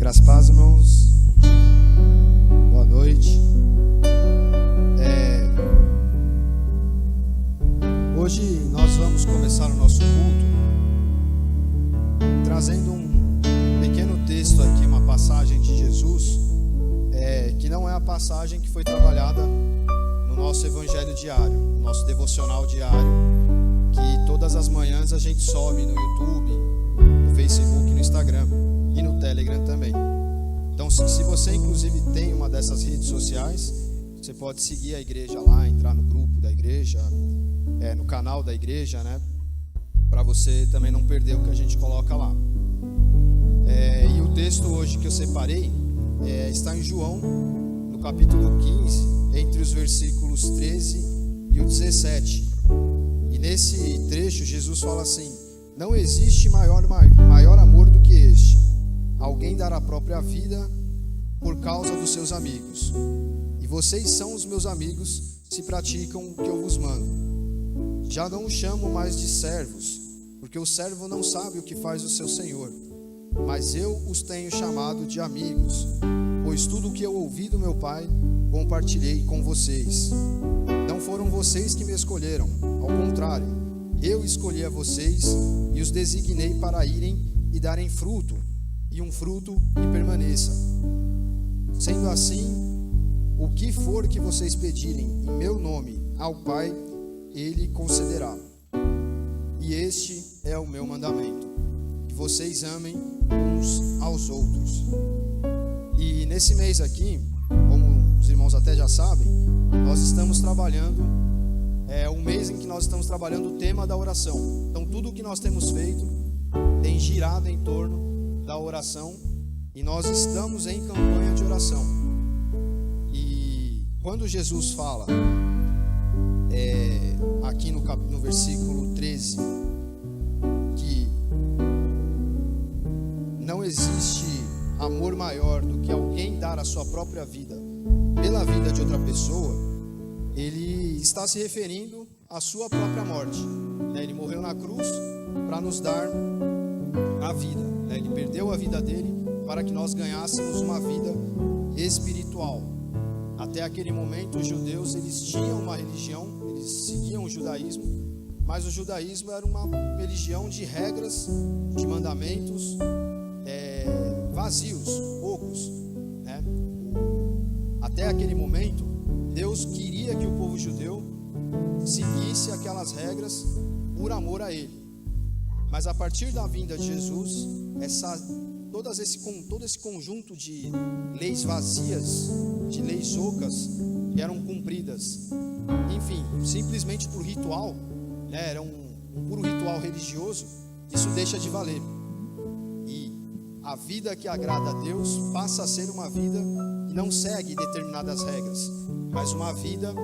Graças a Deus, irmãos. Boa noite. Hoje nós vamos começar o nosso culto trazendo um pequeno texto aqui, uma passagem de Jesus, que não é a passagem que foi trabalhada no nosso evangelho diário, no nosso devocional diário, que todas as manhãs a gente sobe no YouTube, no Facebook, no Instagram e no Telegram também. Então, se você inclusive tem uma dessas redes sociais, você pode seguir a igreja lá, entrar no grupo da igreja, no canal da igreja, né? Para você também não perder o que a gente coloca lá. E o texto hoje que eu separei está em João, no capítulo 15, entre os versículos 13 e o 17. E nesse trecho Jesus fala assim: não existe maior amor do que este, alguém dar a própria vida por causa dos seus amigos. E vocês são os meus amigos se praticam o que eu vos mando. Já não os chamo mais de servos, porque o servo não sabe o que faz o seu senhor, mas eu os tenho chamado de amigos, pois tudo o que eu ouvi do meu Pai compartilhei com vocês. Não foram vocês que me escolheram, ao contrário, eu escolhi a vocês e os designei para irem e darem fruto, e um fruto que permaneça. Sendo assim, o que for que vocês pedirem em meu nome ao Pai, Ele concederá. E este é o meu mandamento, que vocês amem uns aos outros. E nesse mês aqui, como os irmãos até já sabem, nós estamos trabalhando, um mês em que nós estamos trabalhando o tema da oração. Então tudo o que nós temos feito tem girado em torno da oração, e nós estamos em campanha de oração. E quando Jesus fala aqui no versículo 13 que não existe amor maior do que alguém dar a sua própria vida pela vida de outra pessoa, ele está se referindo à sua própria morte. Ele morreu na cruz para nos dar a vida. Ele perdeu a vida dele para que nós ganhássemos uma vida espiritual. Até aquele momento os judeus eles tinham uma religião, eles seguiam o judaísmo, mas o judaísmo era uma religião de regras, de mandamentos vazios, poucos, né? Até aquele momento Deus queria que o povo judeu seguisse aquelas regras por amor a Ele. Mas a partir da vinda de Jesus, todo esse conjunto de leis vazias, de leis ocas, que eram cumpridas, enfim, simplesmente por ritual, né, era um puro ritual religioso, isso deixa de valer. E a vida que agrada a Deus passa a ser uma vida que não segue determinadas regras, mas uma vida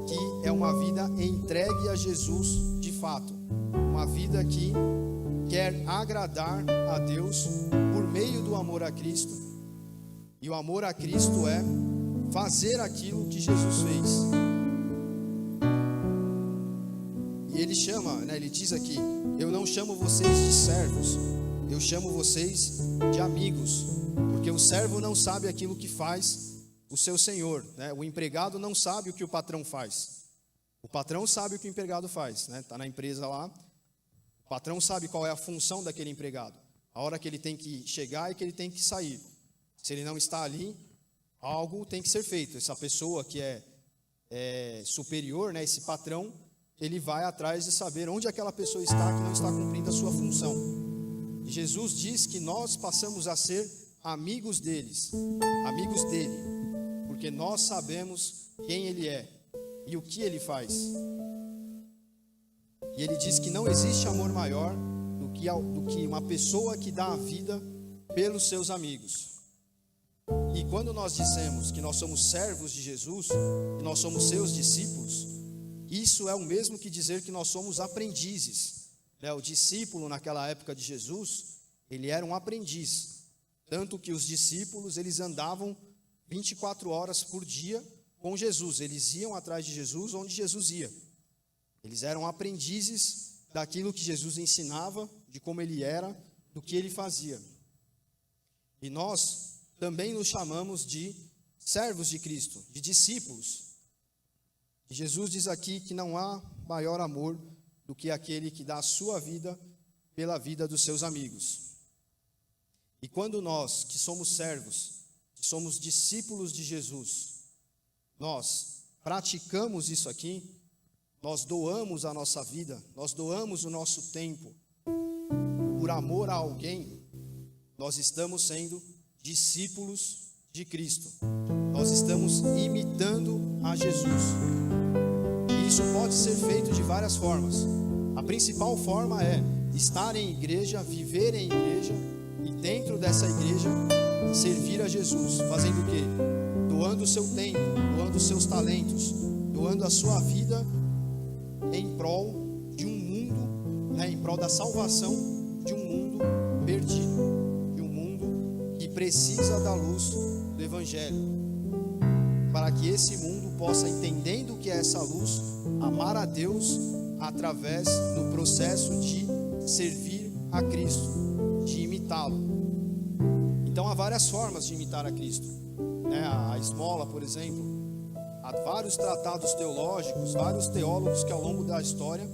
que é uma vida entregue a Jesus de fato, uma vida que quer agradar a Deus por meio do amor a Cristo. E o amor a Cristo é fazer aquilo que Jesus fez. E ele chama, ele diz aqui: eu não chamo vocês de servos, eu chamo vocês de amigos, porque o servo não sabe aquilo que faz o seu senhor, né? O empregado não sabe o que o patrão faz. O patrão sabe o que o empregado faz, né? Está na empresa lá, o patrão sabe qual é a função daquele empregado, a hora que ele tem que chegar e que ele tem que sair. Se ele não está ali, algo tem que ser feito. Essa pessoa que é superior, né, esse patrão, ele vai atrás de saber onde aquela pessoa está que não está cumprindo a sua função. E Jesus diz que nós passamos a ser amigos dele, porque nós sabemos quem Ele é e o que Ele faz. E Ele diz que não existe amor maior do que uma pessoa que dá a vida pelos seus amigos. E quando nós dizemos que nós somos servos de Jesus, que nós somos seus discípulos, isso é o mesmo que dizer que nós somos aprendizes. O discípulo naquela época de Jesus, ele era um aprendiz. Tanto que os discípulos, eles andavam 24 horas por dia com Jesus. Eles iam atrás de Jesus onde Jesus ia. Eles eram aprendizes daquilo que Jesus ensinava, de como Ele era, do que Ele fazia. E nós também nos chamamos de servos de Cristo, de discípulos. E Jesus diz aqui que não há maior amor do que aquele que dá a sua vida pela vida dos seus amigos. E quando nós, que somos servos, que somos discípulos de Jesus, nós praticamos isso aqui, nós doamos a nossa vida, nós doamos o nosso tempo por amor a alguém, nós estamos sendo discípulos de Cristo. Nós estamos imitando a Jesus. E isso pode ser feito de várias formas. A principal forma é estar em igreja, viver em igreja e dentro dessa igreja servir a Jesus. Fazendo o quê? Doando o seu tempo, doando os seus talentos, doando a sua vida em prol de um mundo, em prol da salvação de um mundo perdido, de um mundo que precisa da luz do Evangelho, para que esse mundo possa, entendendo o que é essa luz, amar a Deus através do processo de servir a Cristo, de imitá-lo. Então há várias formas de imitar a Cristo, a esmola, por exemplo. Há vários tratados teológicos, vários teólogos que ao longo da história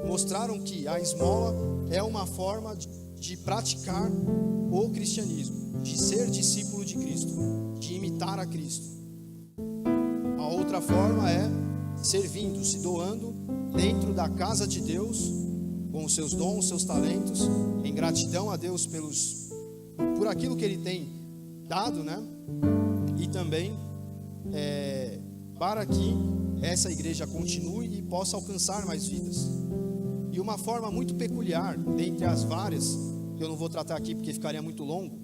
mostraram que a esmola é uma forma de praticar o cristianismo, de ser discípulo de Cristo, de imitar a Cristo. A outra forma é servindo, se doando dentro da casa de Deus, com os seus dons, seus talentos, em gratidão a Deus por aquilo que Ele tem dado, E também para que essa igreja continue e possa alcançar mais vidas. E uma forma muito peculiar, dentre as várias, que eu não vou tratar aqui porque ficaria muito longo,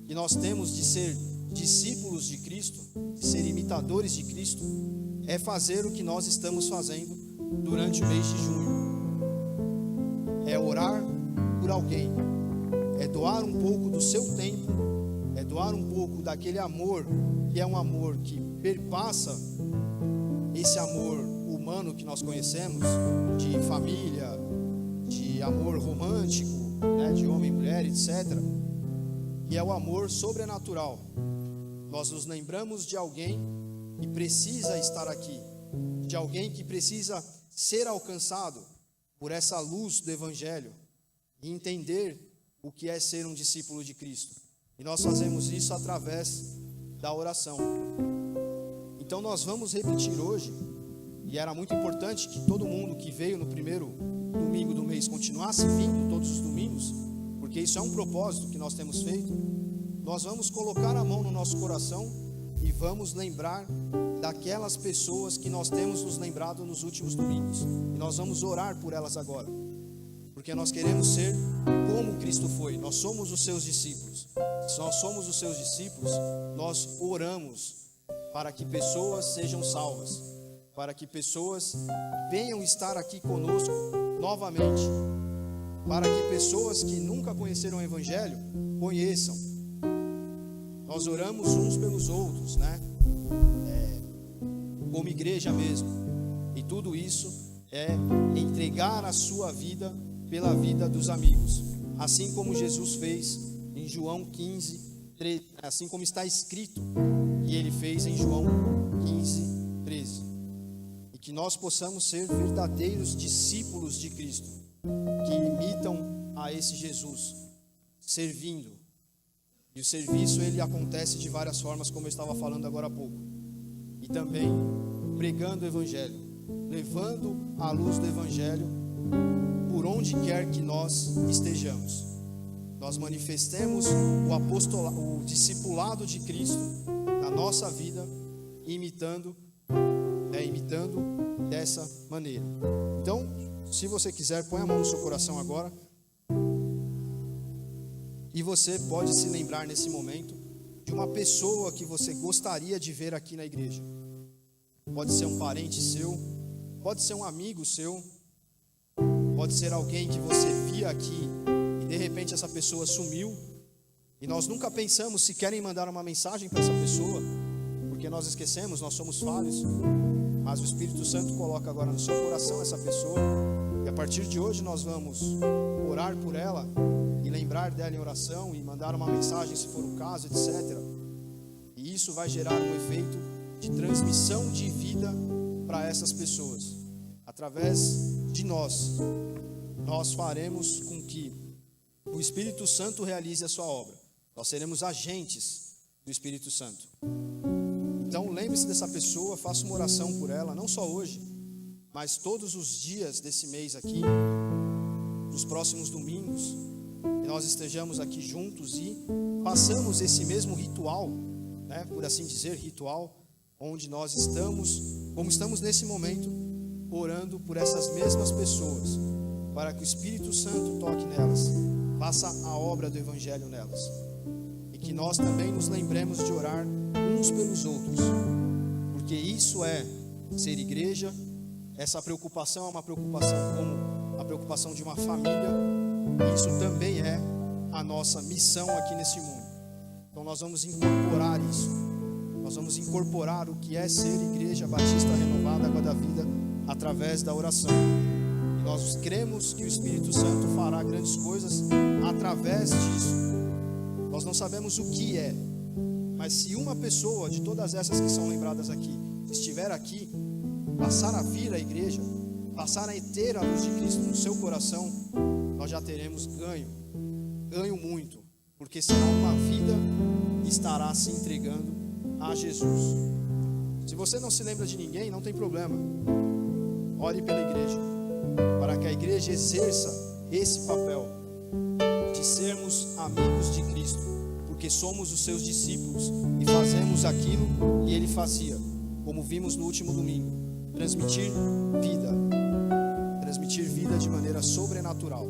que nós temos de ser discípulos de Cristo, de ser imitadores de Cristo, é fazer o que nós estamos fazendo durante o mês de junho. É orar por alguém, é doar um pouco do seu tempo, é doar um pouco daquele amor, que é um amor que perpassa esse amor humano que nós conhecemos, de família, de amor romântico, de homem e mulher, etc. E é o amor sobrenatural. Nós nos lembramos de alguém que precisa estar aqui, de alguém que precisa ser alcançado por essa luz do Evangelho e entender o que é ser um discípulo de Cristo. E nós fazemos isso através da oração. Então nós vamos repetir hoje, e era muito importante que todo mundo que veio no primeiro domingo do mês continuasse vindo todos os domingos, porque isso é um propósito que nós temos feito. Nós vamos colocar a mão no nosso coração e vamos lembrar daquelas pessoas que nós temos nos lembrado nos últimos domingos, e nós vamos orar por elas agora, porque nós queremos ser como Cristo foi. Nós somos os seus discípulos. Se nós somos os seus discípulos, nós oramos para que pessoas sejam salvas, para que pessoas venham estar aqui conosco novamente, para que pessoas que nunca conheceram o Evangelho conheçam. Nós oramos uns pelos outros, como igreja mesmo, e tudo isso é entregar a sua vida pela vida dos amigos, assim como Jesus fez em João 15, 13, assim como está escrito que Ele fez em João 15, 13. E que nós possamos ser verdadeiros discípulos de Cristo, que imitam a esse Jesus, servindo. E o serviço, ele acontece de várias formas, como eu estava falando agora há pouco. E também pregando o Evangelho, levando a luz do Evangelho por onde quer que nós estejamos. Nós manifestemos o discipulado de Cristo na nossa vida, imitando dessa maneira. Então, se você quiser, põe a mão no seu coração agora. E você pode se lembrar nesse momento de uma pessoa que você gostaria de ver aqui na igreja. Pode ser um parente seu, pode ser um amigo seu, pode ser alguém que você via aqui e de repente essa pessoa sumiu e nós nunca pensamos sequer em mandar uma mensagem para essa pessoa, porque nós esquecemos, nós somos falhos, mas o Espírito Santo coloca agora no seu coração essa pessoa e a partir de hoje nós vamos orar por ela e lembrar dela em oração e mandar uma mensagem se for o caso, etc. E isso vai gerar um efeito de transmissão de vida para essas pessoas. Através de nós faremos com que o Espírito Santo realize a sua obra. Nós seremos agentes do Espírito Santo. Então lembre-se dessa pessoa, faça uma oração por ela, não só hoje, mas todos os dias desse mês aqui, nos próximos domingos, que nós estejamos aqui juntos e façamos esse mesmo ritual, né, por assim dizer, ritual, onde nós estamos, como estamos nesse momento, orando por essas mesmas pessoas, para que o Espírito Santo toque nelas, faça a obra do Evangelho nelas. E que nós também nos lembremos de orar uns pelos outros, porque isso é ser igreja. Essa preocupação é uma preocupação como a preocupação de uma família, e isso também é a nossa missão aqui nesse mundo. Então nós vamos incorporar isso, nós vamos incorporar o que é ser Igreja Batista Renovada Água da Vida através da oração. E nós cremos que o Espírito Santo fará grandes coisas através disso. Nós não sabemos o que é, mas se uma pessoa de todas essas que são lembradas aqui estiver aqui, passar a vir à igreja, passar a ter a luz de Cristo no seu coração, nós já teremos ganho muito, porque será uma vida que estará se entregando a Jesus. Se você não se lembra de ninguém, não tem problema, ore pela igreja, para que a igreja exerça esse papel de sermos amigos de Cristo, porque somos os seus discípulos e fazemos aquilo que ele fazia, como vimos no último domingo. Transmitir vida de maneira sobrenatural.